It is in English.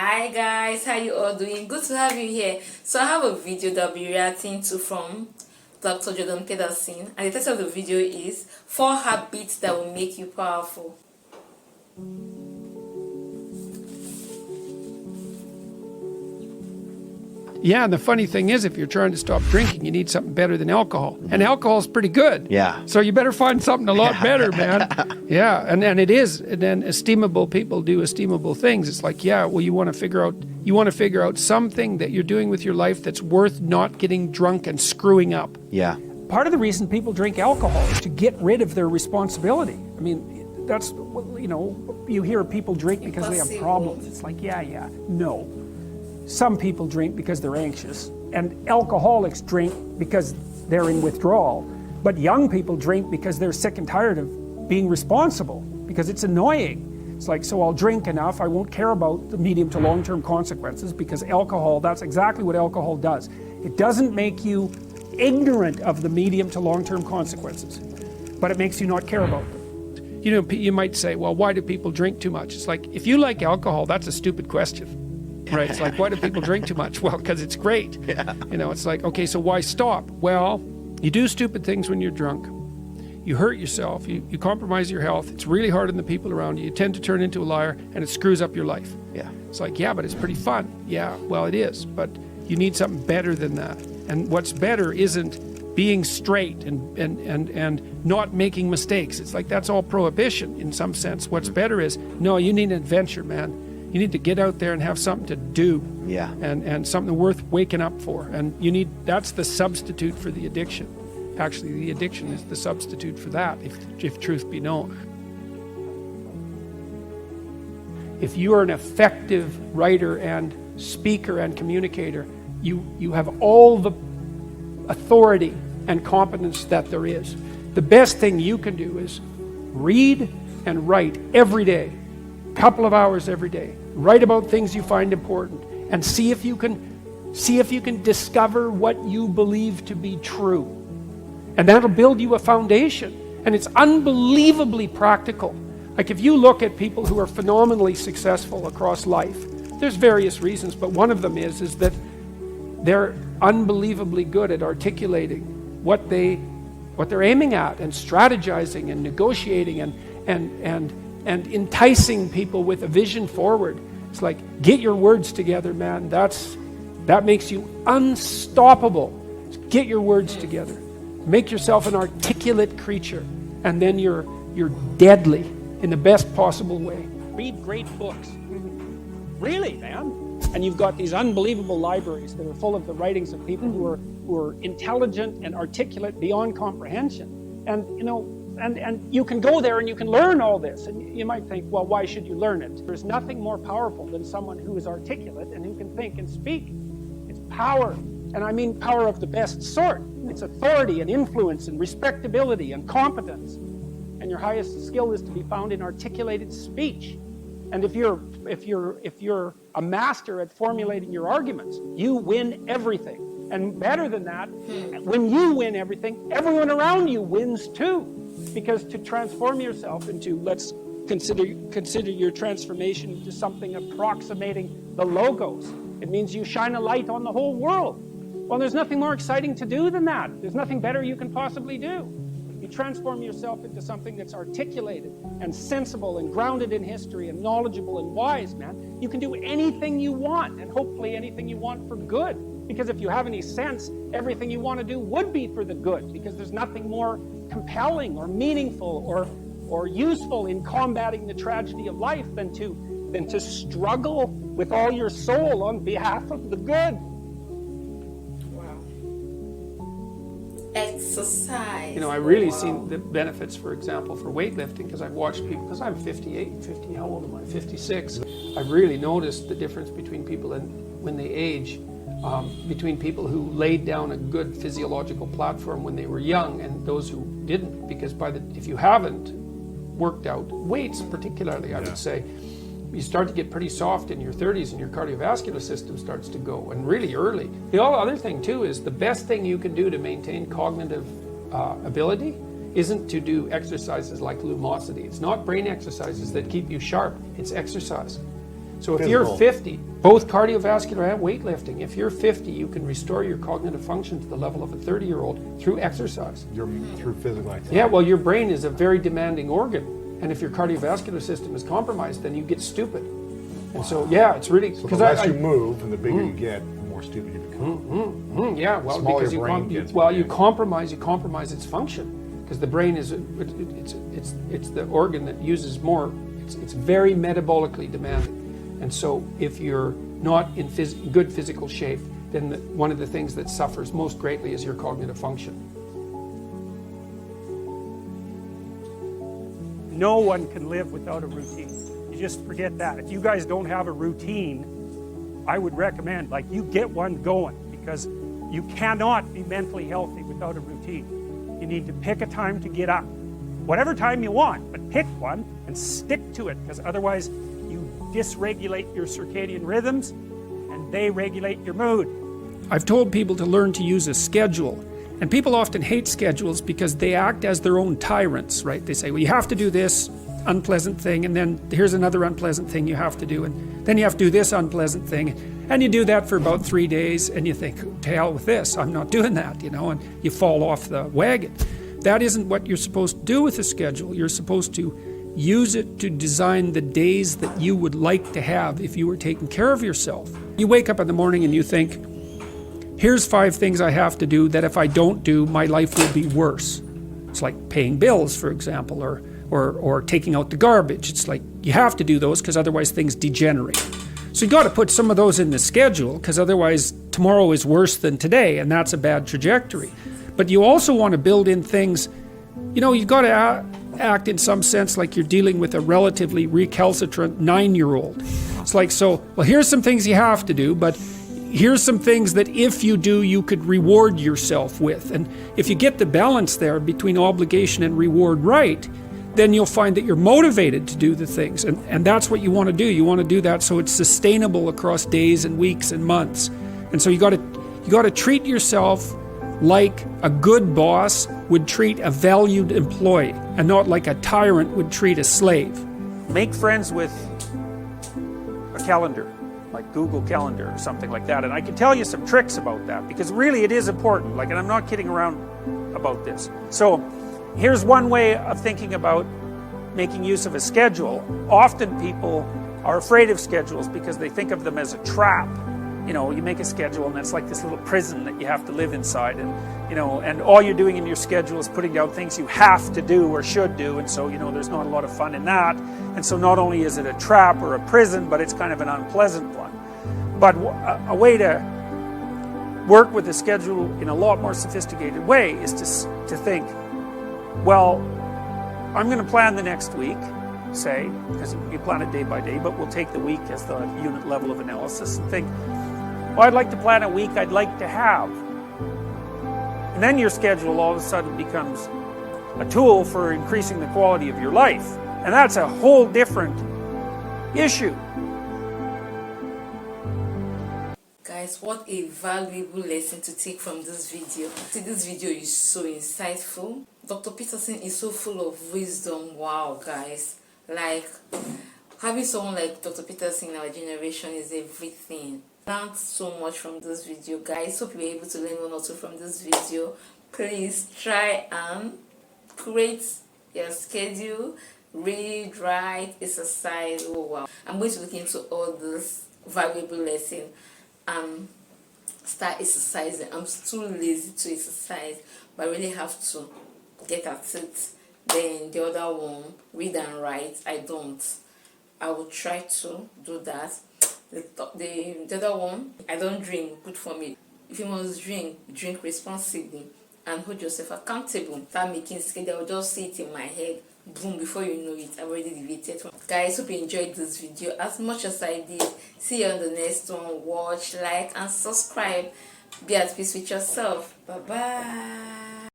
Hi guys, how you all doing? Good to have you here. So I have a video that I'll be reacting to from Dr. Jordan Peterson, and the title of the video is 4 Habits That Will Make You Powerful. Yeah, and the funny thing is, if you're trying to stop drinking, you need something better than alcohol. And alcohol's pretty good. Yeah. So you better find something a lot better, man. Yeah, and it is. And then estimable people do estimable things. It's like, yeah, well, you want to figure out something that you're doing with your life that's worth not getting drunk and screwing up. Yeah. Part of the reason people drink alcohol is to get rid of their responsibility. I mean, that's, you hear people drink because they have problems. It's like, yeah, no. Some people drink because they're anxious, and alcoholics drink because they're in withdrawal. But young people drink because they're sick and tired of being responsible, because it's annoying. It's like, so I'll drink enough, I won't care about the medium to long-term consequences, because alcohol, that's exactly what alcohol does. It doesn't make you ignorant of the medium to long-term consequences, but it makes you not care about them. You know, you might say, well, why do people drink too much? It's like, if you like alcohol, that's a stupid question. Right, it's like, why do people drink too much? Well, because it's great. Yeah. You know, it's like, okay, so why stop? Well, you do stupid things when you're drunk. You hurt yourself, you compromise your health. It's really hard on the people around you. You tend to turn into a liar, and it screws up your life. Yeah. It's like, yeah, but it's pretty fun. Yeah, well, it is, but you need something better than that. And what's better isn't being straight and not making mistakes. It's like, that's all prohibition in some sense. What's better is, no, you need an adventure, man. You need to get out there and have something to do. Yeah. And something worth waking up for. And that's the substitute for the addiction. Actually, the addiction is the substitute for that, if truth be known. If you are an effective writer and speaker and communicator, you have all the authority and competence that there is. The best thing you can do is read and write every day. Couple of hours every day. Write about things you find important, and see if you can discover what you believe to be true. And that'll build you a foundation. And it's unbelievably practical. Like, if you look at people who are phenomenally successful across life, there's various reasons, but one of them is that they're unbelievably good at articulating what they're aiming at, and strategizing and negotiating and enticing people with a vision forward. It's like, get your words together, man. That makes you unstoppable. Get your words together. Make yourself an articulate creature, and then you're deadly in the best possible way. Read great books. Really, man. And you've got these unbelievable libraries that are full of the writings of people who are intelligent and articulate beyond comprehension. And And you can go there and you can learn all this. And you might think, well, why should you learn it? There's nothing more powerful than someone who is articulate and who can think and speak. It's power. And I mean power of the best sort. It's authority and influence and respectability and competence. And your highest skill is to be found in articulated speech. And if you're a master at formulating your arguments, you win everything. And better than that, when you win everything, everyone around you wins too. Because to transform yourself into, let's consider your transformation into something approximating the logos. It means you shine a light on the whole world. Well, there's nothing more exciting to do than that. There's nothing better you can possibly do. You transform yourself into something that's articulated and sensible and grounded in history and knowledgeable and wise, man. You can do anything you want, and hopefully anything you want for good. Because if you have any sense, everything you want to do would be for the good, because there's nothing more compelling or meaningful or useful in combating the tragedy of life than to struggle with all your soul on behalf of the good. Wow. Exercise. You know, I really seen the benefits, for example, for weightlifting, because I've watched people, because I'm 58, how old am I? 56. I've really noticed the difference between people when they age. Between people who laid down a good physiological platform when they were young and those who didn't, because if you haven't worked out weights particularly, I would say, you start to get pretty soft in your 30s and your cardiovascular system starts to go, and really early. The other thing too is the best thing you can do to maintain cognitive ability isn't to do exercises like lumosity. It's not brain exercises that keep you sharp, it's exercise. So if Physical. you're 50, both cardiovascular and weightlifting, if you're 50, you can restore your cognitive function to the level of a 30-year-old through exercise. Through physical activity. Yeah, well, your brain is a very demanding organ. And if your cardiovascular system is compromised, then you get stupid. And so, yeah, it's really... So the less you move and the bigger you get, the more stupid you become. Yeah, well, Smaller because brain gets you compromise its function. Because the brain is, it's the organ that uses more, it's very metabolically demanding. And so if you're not in good physical shape, then one of the things that suffers most greatly is your cognitive function. No one can live without a routine. You just forget that. If you guys don't have a routine, I would recommend, like, you get one going, because you cannot be mentally healthy without a routine. You need to pick a time to get up. Whatever time you want, but pick one and stick to it, because otherwise you dysregulate your circadian rhythms and they regulate your mood. I've told people to learn to use a schedule. And people often hate schedules because they act as their own tyrants, right? They say, well, you have to do this unpleasant thing, and then here's another unpleasant thing you have to do, and then you have to do this unpleasant thing. And you do that for about 3 days, and you think, to hell with this, I'm not doing that, you know, and you fall off the wagon. That isn't what you're supposed to do with a schedule. You're supposed to use it to design the days that you would like to have if you were taking care of yourself. You wake up in the morning and you think, here's 5 things I have to do that if I don't do, my life will be worse. It's like paying bills, for example, or taking out the garbage. It's like you have to do those because otherwise things degenerate. So you got to put some of those in the schedule, because otherwise tomorrow is worse than today, and that's a bad trajectory. But you also want to build in things, you know, you've got to act in some sense like you're dealing with a relatively recalcitrant 9-year-old. It's like, so, well, here's some things you have to do, but here's some things that if you do, you could reward yourself with. And if you get the balance there between obligation and reward right, then you'll find that you're motivated to do the things. And that's what you want to do. You want to do that so it's sustainable across days and weeks and months. And so you got to treat yourself like a good boss would treat a valued employee, and not like a tyrant would treat a slave. Make friends with a calendar, like Google Calendar or something like that. And I can tell you some tricks about that, because really it is important. Like, and I'm not kidding around about this. So here's one way of thinking about making use of a schedule. Often people are afraid of schedules because they think of them as a trap. You know, you make a schedule and it's like this little prison that you have to live inside, and you know, and all you're doing in your schedule is putting down things you have to do or should do, and so, you know, there's not a lot of fun in that. And so not only is it a trap or a prison, but it's kind of an unpleasant one. But a way to work with a schedule in a lot more sophisticated way is to think, well, I'm going to plan the next week, say, because you plan it day by day, but we'll take the week as the unit level of analysis and think, well, I'd like to plan a week I'd like to have. And then your schedule all of a sudden becomes a tool for increasing the quality of your life. And that's a whole different issue. Guys, what a valuable lesson to take from this video. See, this video is so insightful. Dr. Peterson is so full of wisdom. Wow, guys. Like, having someone like Dr. Peterson in our generation is everything. Learned so much from this video, guys. Hope you were able to learn one or two from this video. Please try and create your schedule, read, write, exercise. Oh wow, I'm going to look into all this valuable lesson and start exercising. I'm too lazy to exercise, but I really have to get at it. Then the other one, read and write, I don't. I will try to do that. The other one, I don't drink, good for me. If you must drink, drink responsibly and hold yourself accountable. Start making schedule. I will just see it in my head. Boom, before you know it, I've already deviated. Guys, hope you enjoyed this video as much as I did. See you on the next one. Watch, like, and subscribe. Be at peace with yourself. Bye bye.